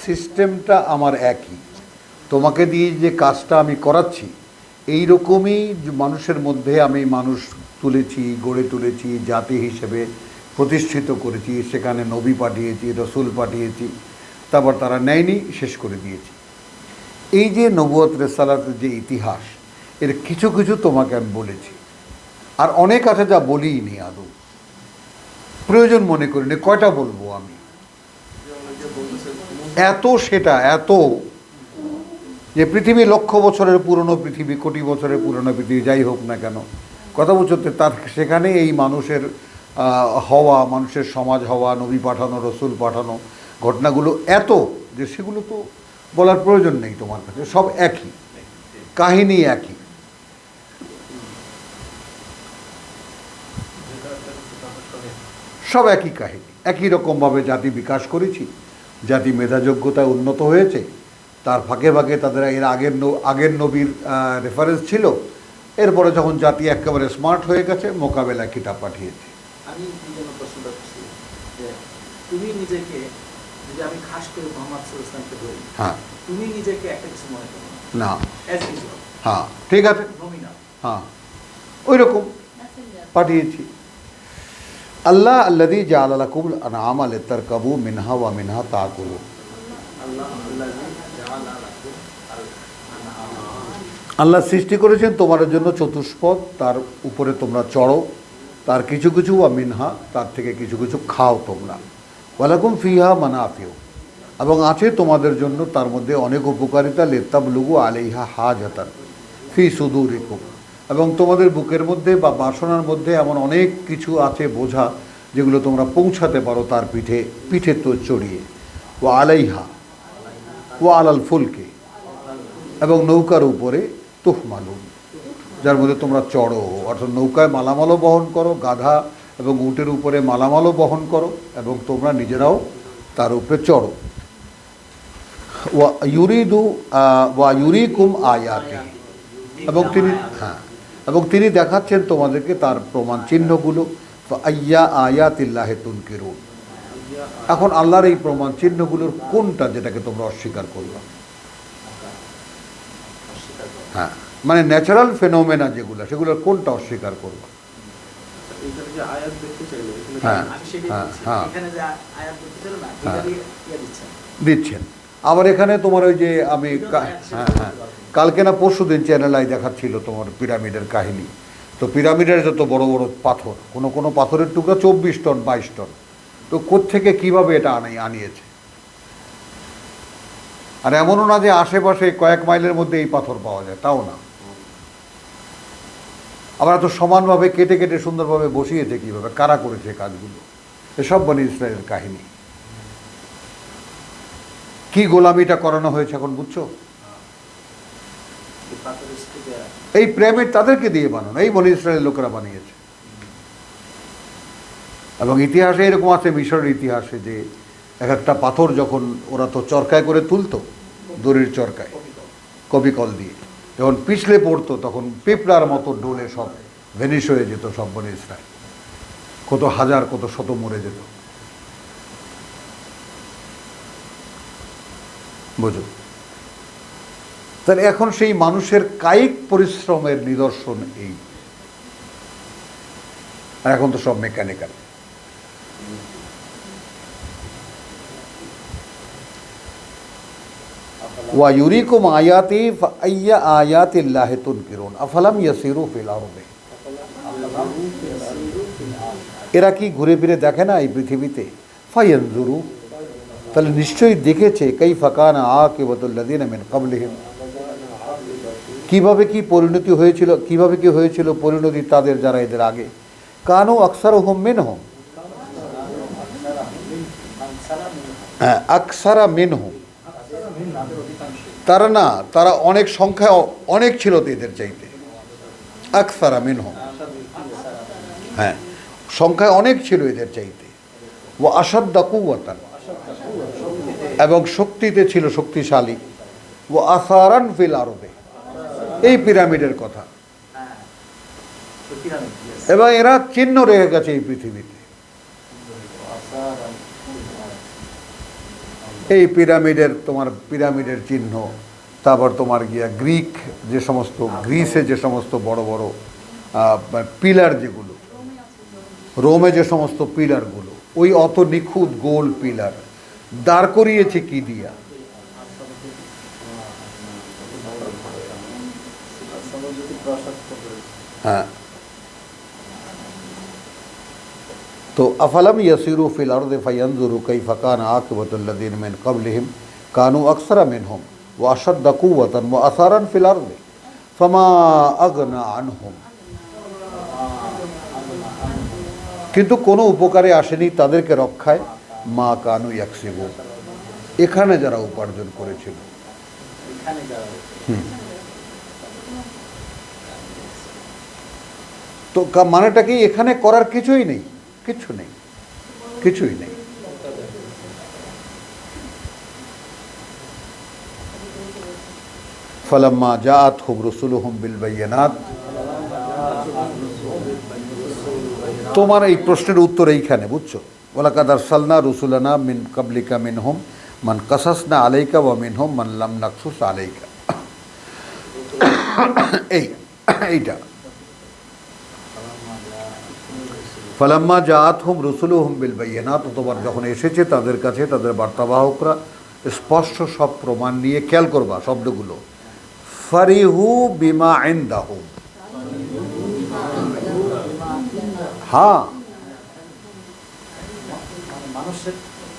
সিস্টেমটা আমার একই, তোমাকে দিয়ে যে কাজটা আমি করাচ্ছি এইরকমই মানুষের মধ্যে আমি মানুষ তুলেছি, গড়ে তুলেছি, জাতি হিসেবে প্রতিষ্ঠিত করেছি, সেখানে নবী পাঠিয়েছি, রসুল পাঠিয়েছি, তারপর তারা নেয়নি, শেষ করে দিয়েছি। এই যে নবুয়ত রিসালাতের যে ইতিহাস, এর কিছু কিছু তোমাকে আমি বলেছি, আর অনেক আছে যা বলিনি, আদৌ প্রয়োজন মনে করিনি। কয়টা বলবো আমি? এত যে পৃথিবী লক্ষ বছরের পুরনো পৃথিবী, কোটি বছরের পুরনো পৃথিবী, যাই হোক না কেন, কথা বলতে তার সেখানে এই মানুষের হওয়া, মানুষের সমাজ হওয়া, নবী পাঠানো, রসুল পাঠানো, ঘটনাগুলো এত যে সেগুলো তো বলার প্রয়োজন নেই তোমার কাছে, সব একই কাহিনী, একই। সব একই কাহিনী, একই রকমভাবে জাতি বিকাশ করেছি, জাতি মেধাযোগ্যতায় উন্নত হয়েছে, তার ফাঁকে ফাঁকে তাদের এর আগের নবীর রেফারেন্স ছিল, এরপরে যখন জাতি একেবারে স্মার্ট হয়ে গেছে মোকাবেলায় কিতাব পাঠিয়েছে। আমি প্রশ্নটা করছি যে তুমি নিজেকে, যদি আমি খাস করে মোহাম্মদ সাল্লাল্লাহু আলাইহি ওয়াসাল্লামকে ধরি, হ্যাঁ, তুমি নিজেকে একটা কিছু মনে করো না, অ্যাজ ইউজুয়াল, হ্যাঁ ঠিক আছে, নমিনাল, হ্যাঁ ওই রকম পাঠিয়েছি। আল্লাহ আল্লাযী জাআলা লাকুমুল আনআমা লিতারকাবু মিনহা ওয়া মিনহা তাকুলুন। আল্লাহ সৃষ্টি করেছেন তোমাদের জন্য চতুষ্পদ, তার উপরে তোমরা চড়ো, তার কিছু কিছু ওয়া মিনহা, তার থেকে কিছু কিছু খাও তোমরা। ওয়ালাকুম ফিহা মানাফিউ, এবং আছে তোমাদের জন্য তার মধ্যে অনেক উপকারিতা, লিতাবলুগু আলাইহা হাজাতান ফি সুদুরিকুম, এবং তোমাদের বুকের মধ্যে বা বাসনার মধ্যে এমন অনেক কিছু আছে বোঝা যেগুলো তোমরা পৌঁছাতে পারো তার পিঠে তো চড়িয়ে। ওয়া আলাইহা ওয়া আলাল ফুলকে, এবং নৌকার উপরে তুহমালুন, যার মধ্যে তোমরা চড়ো, অর্থাৎ নৌকায় মালামালও বহন করো, গাধা এবং উটের উপরে মালামালও বহন করো, এবং তোমরা নিজেরাও তার উপরে চড়ো। ওয়া ইউরিকুম আয়াতি, এবং তিনি দেখাচ্ছেন তোমাদেরকে তার প্রমাণ চিহ্নগুলো। আইয়া আয়াতিল্লাহি তুনকিরুন, এখন আল্লাহর এই প্রমাণ চিহ্নগুলোর কোনটা যেটাকে তোমরা অস্বীকার করবে? হ্যাঁ, মানে ন্যাচারাল ফেনোমেনা যেগুলো, সেগুলোর কোনটা অস্বীকার করবে? হ্যাঁ হ্যাঁ হ্যাঁ হ্যাঁ দিচ্ছেন। আবার এখানে তোমার ওই যে আমি হ্যাঁ হ্যাঁ কালকে না পরশু দিন চ্যানেলায় দেখাচ্ছিল তোমার পিরামিডের কাহিনী। তো পিরামিডের যত বড় বড় পাথর, কোনো কোনো পাথরের টুকরা 24 টন 22 টন, তো কোত্থেকে কীভাবে এটা আনিয়েছে? আর এমনও না যে আশেপাশে কয়েক মাইলের মধ্যে এই পাথর পাওয়া যায়, তাও না। আবার এত সমানভাবে কেটে কেটে সুন্দরভাবে বসিয়েছে কীভাবে, কারা করেছে কাজগুলো? এসব বনি ইসরায়েলের কাহিনী। কি গোলামিটা করানো হয়েছে এখন বুঝছো? এই পিরামিড তাদেরকে দিয়ে বানানো, এই বনি ইসরায়েলের লোকেরা বানিয়েছে। এবং ইতিহাসে এরকম আছে, মিশরের ইতিহাসে, যে এক একটা পাথর যখন ওরা তো চরকায় করে তুলতো, দড়ির চরকায় কবিকল দিয়ে, যখন পিছলে পড়তো তখন পিঁপড়ার মতো ডোলে সব ভেনিশ হয়ে যেত সব বনি ইসরায়েল, কত হাজার কত শত মরে যেত। বুঝো? তাহলে এখন সেই মানুষের কায়িক পরিশ্রমের নিদর্শন এই, আর এখন তো সব মেকানিক্যাল। ওয়া ইউরিকুম আয়াতি ফাআইয়া আয়াতিল্লাহি তুনকিরুন আফালাম ইয়াসিরু ফিল আরদি, এরা কি ঘুরে ফিরে দেখে না এই পৃথিবীতে? ফায়ানজুরু, তাহলে নিশ্চয়ই দেখেছে, কাইফা কানা আকিবাতুল লাযিনা মিন ক্বাবলিহিম, কিভাবে কি পরিণতি হয়েছিল, কিভাবে কি হয়েছিল পরিণতি তাদের যারা এদের আগে। কানু আকসারুহুম মিনহুম, হ্যাঁ আকসারা মিনহুম, তারা না, তারা অনেক সংখ্যায় অনেক ছিল তো এদের চাইতে। আকসারা মিনহুম, হ্যাঁ সংখ্যায় অনেক ছিল এদের চাইতে। ওয়া আশাদ্দা কুওয়াতান, এবং শক্তিতে ছিল শক্তিশালী। ওয়া আসারান ফিল আরদে, এই পিরামিডের কথা। এবং এরা চিহ্ন রেখে গেছে এই পৃথিবীতে। এই পিরামিডের চিহ্ন, তারপর তোমার গিয়া গ্রিক যে সমস্ত, গ্রিসে যে সমস্ত বড় বড় পিলার, যেগুলো রোমে যে সমস্ত পিলারগুলো, ওই অত নিখুঁত গোল পিলার দাঁড় করিয়েছে কি দিয়া? হ্যাঁ, তো আফালাম ইয়াসিরু ফিল আরদি ফায়ানজুরু কাইফা কানা আকিবাতুল লাযিনা মিন ক্বাবলিহিম কানু আকসারা মিনহুম ওয়া আশাদ্দা কুওয়াতান ওয়া আসারান ফিল আরদি ফামা আগনা আনহুম, কিন্তু কোনো উপকারে আসেনি তাদেরকে রক্ষায়, মা কানু ইয়াকসিবুন, এখানে যারা উপার্জন করেছিল। তো তো মানেটা কি এখানে করার কিছুই নেই, কিছু নেই, কিছুই নেই। ফালাম্মা জাআতহুম রুসুলুহুম বিল বায়িনাত, তোমার এই প্রশ্নের উত্তর এইখানে, বুঝছো? ওয়ালাকাদ আরসালনা রুসুলানা মিন কাবলিকা মিনহুম মান কাসাসনা আলাইকা ওয়া মিনহুম মান লাম নাকসুস আলাইকা। এইটা ফালাম্মা জাআতহুম রুসুলুহুম বিল বায়িনাত, তোমার যখন এসেছে তাদের কাছে তাদের বার্তাবাহকরা স্পষ্ট সব প্রমাণ নিয়ে, খেয়াল করবা শব্দগুলো, ফারিহু বিমা ইনদাহুম, হ্যাঁ মানুষের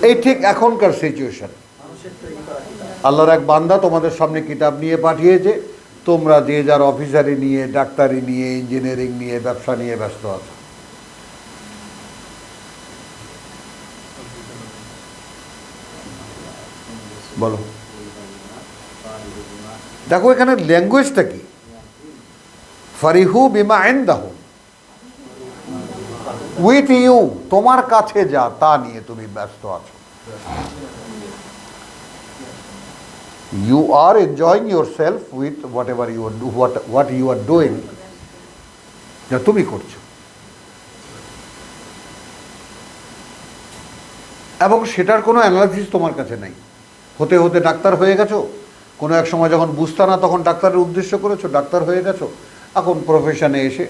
এই ঠিক এখনকার সিচুয়েশন। মানুষের তৈরি করা কিতাব। আল্লাহর এক বান্দা তোমাদের সামনে কিতাব নিয়ে পাঠিয়েছে, তোমরা যে যার অফিসারি নিয়ে, ডাক্তারি নিয়ে, ইঞ্জিনিয়ারিং নিয়ে, ব্যবসা নিয়ে ব্যস্ত আছো। বলো, দেখো এখানে ল্যাঙ্গুয়েজটা কি, ফারিহু বিমা ইনদাহুম, উইথ ইউ, তোমার কাছে যা তা নিয়ে তুমি ব্যস্ত আছো। You are enjoying yourself with whatever you are what you are doing, যা তুমি করছো। এবং সেটার কোনো অ্যানালাইসিস তোমার কাছে নাই। হতে হতে ডাক্তার হয়ে গেছো, কোনো এক সময় যখন বুঝতে না তখন ডাক্তারের উদ্দেশ্য করেছো, ডাক্তার হয়ে গেছো, এখন প্রফেশনে এসে,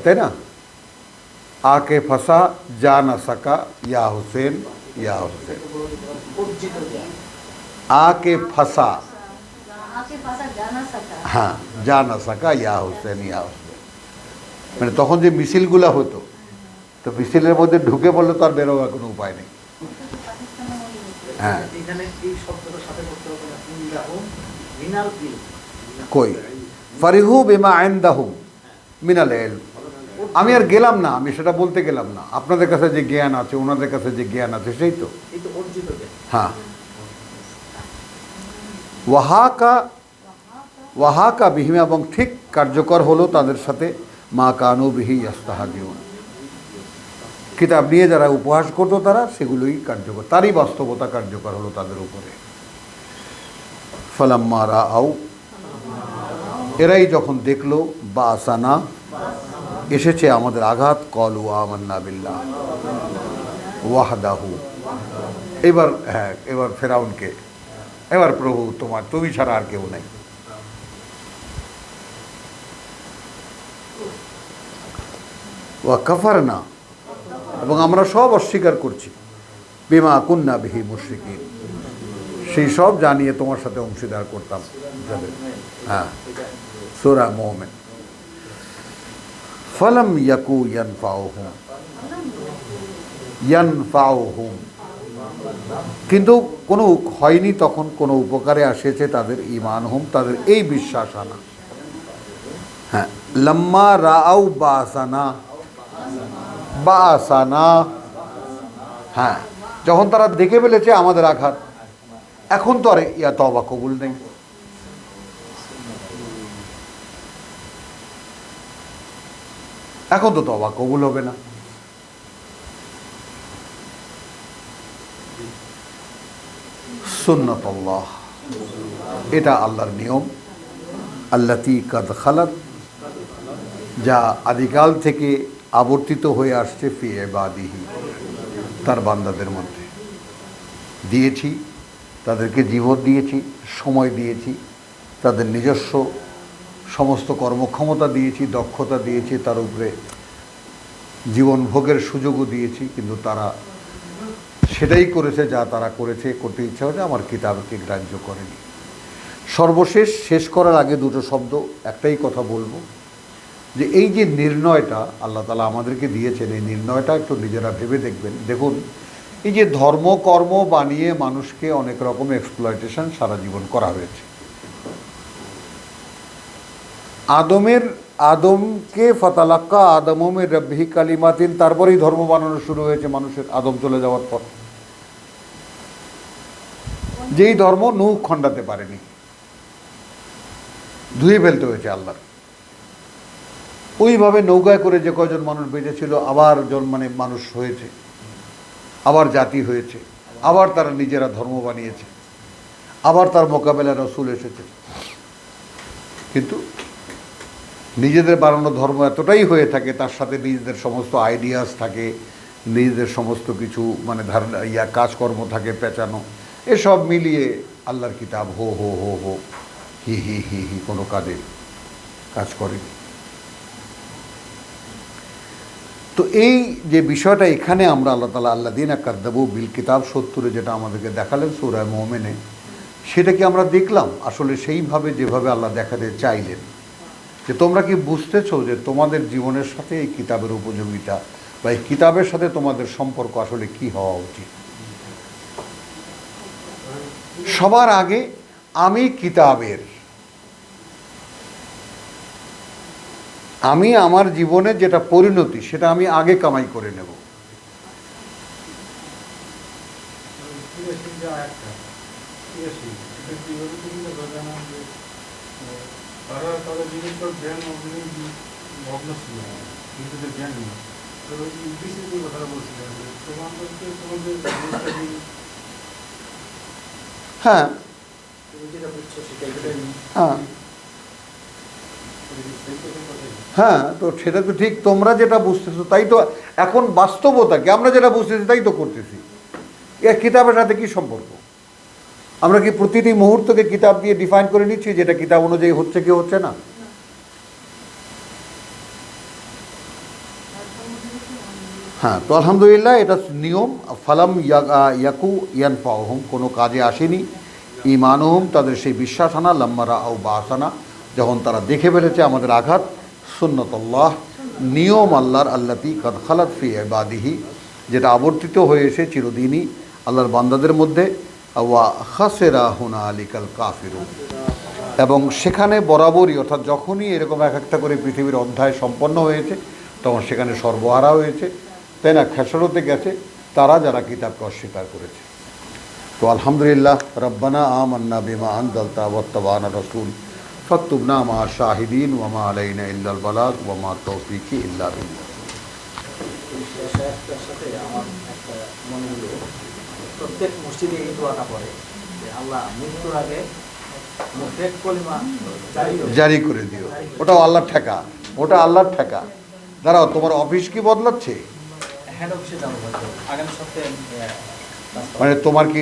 তাই না, আকে ফাঁসা যা না সাকা ইয়া হোসেন ইয়া হোসেন, অর্জিত জ্ঞান। আকে ফাঁসা, आके फंसा जा ना सकता। হ্যাঁ, যা না সাকা ইয়া হোসেন ইয়া হোসেন, মানে তখন যে মিছিলগুলো হতো, তো মিছিলের মধ্যে ঢুকে পড়লে তো আর বেরোবার কোনো উপায় নেই। হ্যাঁ, এখানে এই শব্দটার সাথে করতে হবে না, ইনদাহুম মিনাল ইলম। কই ফারিহু বিমা ইনদাহুম মিনাল ইলম, আমি আর গেলাম না, আমি সেটা বলতে গেলাম না, আপনাদের কাছে যে জ্ঞান আছে, ওনাদের কাছে যে জ্ঞান আছে, সেই তো। এই তো অর্জিত জ্ঞান। হ্যাঁ, ওয়াহাকা বিহিম, এবং ঠিক কার্যকর হলো তাদের সাথে মা কানু বিহি ইয়াস্তাহাজিউন, কিতাব নিয়ে যারা উপহাস করতো তারা, সেগুলোই কার্যকর, তারই বাস্তবতা কার্যকর হলো তাদের উপরে। ফালাম্মা রাআউ, এরাই যখন দেখলো, বা আসানা, এসেছে আমাদের আঘাত, কলু আমান্না বিল্লাহ ওয়াহদাহু, এবার হ্যাঁ, এবার ফেরাউনকে, এবার প্রভু তুমি ছাড়া আর কেউ নাই। ওয়া কাফারনা, এবং আমরা সব অস্বীকার করছি, বিমা কুন্না বিহি মুশরিকিন, সেই সব জানিয়ে তোমার সাথে অংশীদার করতাম যাদের। হ্যাঁ, সূরা মুমিন। ফালাম ইয়াকু ইয়ানফাউহুম, কিন্তু কোনো হয়নি তখন, কোনো উপকারে আসেছে তাদের ঈমান হুম, তাদের এই বিশ্বাস আনা। হ্যাঁ, লাম্মা রাআউ বাসানা, হ্যাঁ, যখন তারা দেখে ফেলেছে আমাদের আঘাত, এখন তো আর ইয়া তওবা কবুল নেই। এখন তো তওবা কবুল হবে না। সুন্নাতুল্লাহ, এটা আল্লাহর নিয়ম, আল্লাতী কাদ খালাত, যা আদিকাল থেকে আবর্তিত হয়ে আসছে, ফি ইবাদিহি, তার বান্দাদের মধ্যে। দিয়েছি, তাদেরকে জীবন দিয়েছি, সময় দিয়েছি, তাদের নিজস্ব সমস্ত কর্মক্ষমতা দিয়েছি, দক্ষতা দিয়েছি, তার উপরে জীবন ভোগের সুযোগও দিয়েছি, কিন্তু তারা সেটাই করেছে যা তারা করেছে, করতে ইচ্ছা হয়েছে, আমার কিতাবকে গ্রাহ্য করেনি। সর্বশেষ শেষ করার আগে দুটো শব্দ, একটাই কথা বলবো, যে এই যে নির্ণয়টা আল্লাহ তাআলা আমাদেরকে দিয়েছেন, এই নির্ণয়টা একটু নিজেরা ভেবে দেখবেন। দেখুন, এই যে ধর্ম কর্ম বানিয়ে মানুষকে অনেক রকম এক্সপ্লয়টেশন সারা জীবন করা হয়েছে। আদমকে ফাতালাক্কা আদমের রব্বিহি কালিমাতিন, তারপরেই ধর্ম বানানো শুরু হয়েছে মানুষের, আদম চলে যাওয়ার পর। যেই ধর্ম নূহ খণ্ডাতে পারেনি, ধুয়ে ফেলতে হয়েছে আল্লাহর। ওইভাবে নৌকায় করে যে কয়জন মানুষ বেঁচেছিল আবার মানে মানুষ হয়েছে, আবার জাতি হয়েছে, আবার তারা নিজেরা ধর্ম বানিয়েছে, আবার তার মোকাবেলায় রসুল এসেছে। কিন্তু নিজেদের বানানো ধর্ম এতটাই হয়ে থাকে, তার সাথে নিজেদের সমস্ত আইডিয়াস থাকে, নিজেদের সমস্ত কিছু মানে ধারণা কাজকর্ম থাকে পেঁচানো, এসব মিলিয়ে আল্লাহর কিতাব হো হো হো হো হি হি হি হি কোনো কাজ করেনি। তো এই যে বিষয়টা এখানে আমরা আল্লাহ তাআলা আল্লাযীনা কাযযাবু বিল কিতাব ৭০-এ যেটা আমাদেরকে দেখালেন সূরা মুমিনে, সেটা কি আমরা দেখলাম আসলে সেইভাবে যেভাবে আল্লাহ দেখাতে চাইলেন? যে তোমরা কি বুঝতেছো যে তোমাদের জীবনের সাথে এই কিতাবের উপযোগিতা বা এই কিতাবের সাথে তোমাদের সম্পর্ক আসলে কি হওয়া উচিত? সবার আগে আমি কিতাবের, আমি আমার জীবনের যেটা পরিণতি সেটা আমি আগে কামাই করে নেব। হ্যাঁ তুমি যেটা বুঝছো সেটাই হ্যাঁ হ্যাঁ, তো সেটা তো ঠিক, তোমরা যেটা বুঝতেছো তাই তো এখন বাস্তবতা কি, আমরা যেটা বুঝতেছি তাই তো করতেছি। এর কিতাবের সাথে কি সম্পর্ক? আমরা কি প্রতিটি মুহূর্তকে কিতাব দিয়ে ডিফাইন করে নিচ্ছি যেটা কিতাব অনুযায়ী হচ্ছে কি হচ্ছে না? হ্যাঁ, তো আলহামদুলিল্লাহ এটা নিয়ম। ফালাম ইয়াকু ইয়ানফাউহুম, কোনো কাজে আসেনি ঈমানুহুম, তাদের সেই বিশ্বাস আনা, লাম্মারা আও বাসানা, যখন তারা দেখে ফেলেছে আমাদের আঘাত, সুন্নাতুল্লাহ, নিয়ম আল্লাহর, আল্লাতী কাদ খালাত ফি ইবাদিহি, যেটা আবর্তিত হয়েছে চিরদিনই আল্লাহর বান্দাদের মধ্যে, ওয়া খাসিরা হুনালিকাল কাফিরুন, এবং সেখানে বরাবরই অর্থাৎ যখনই এরকম এক একটা করে পৃথিবীর অধ্যায় সম্পন্ন হয়েছে তখন সেখানে সর্বহারা হয়েছে, তাই না, খেসরতে গেছে তারা যারা কিতাবকে অস্বীকার করেছে। তো আলহামদুলিল্লাহ, রব্বানা আমান্না বিমা আনজালতা ওয়াত্তাবানা রাসূল ফাকতুবনা মা শাহিদিন ওয়া মা আলাইনা ইল্লাল বালাগ ওয়া মা তাওফীকি ইল্লা বিল্লাহ। তার সাথে আমার একটা মনে হলো, প্রত্যেক মসজিদে এই দোয়াটা পড়ে যে আল্লাহ মৃত্যুর আগে মুফেক কলিমা জারি করে দিও। ওটাও আল্লাহর ঠেকা, ওটা আল্লাহর ঠেকা। দাঁড়াও, তোমার অফিস কি বদলাচ্ছে? হেড অফিসে যাবো আগামী সপ্তাহে। মানে তোমার কি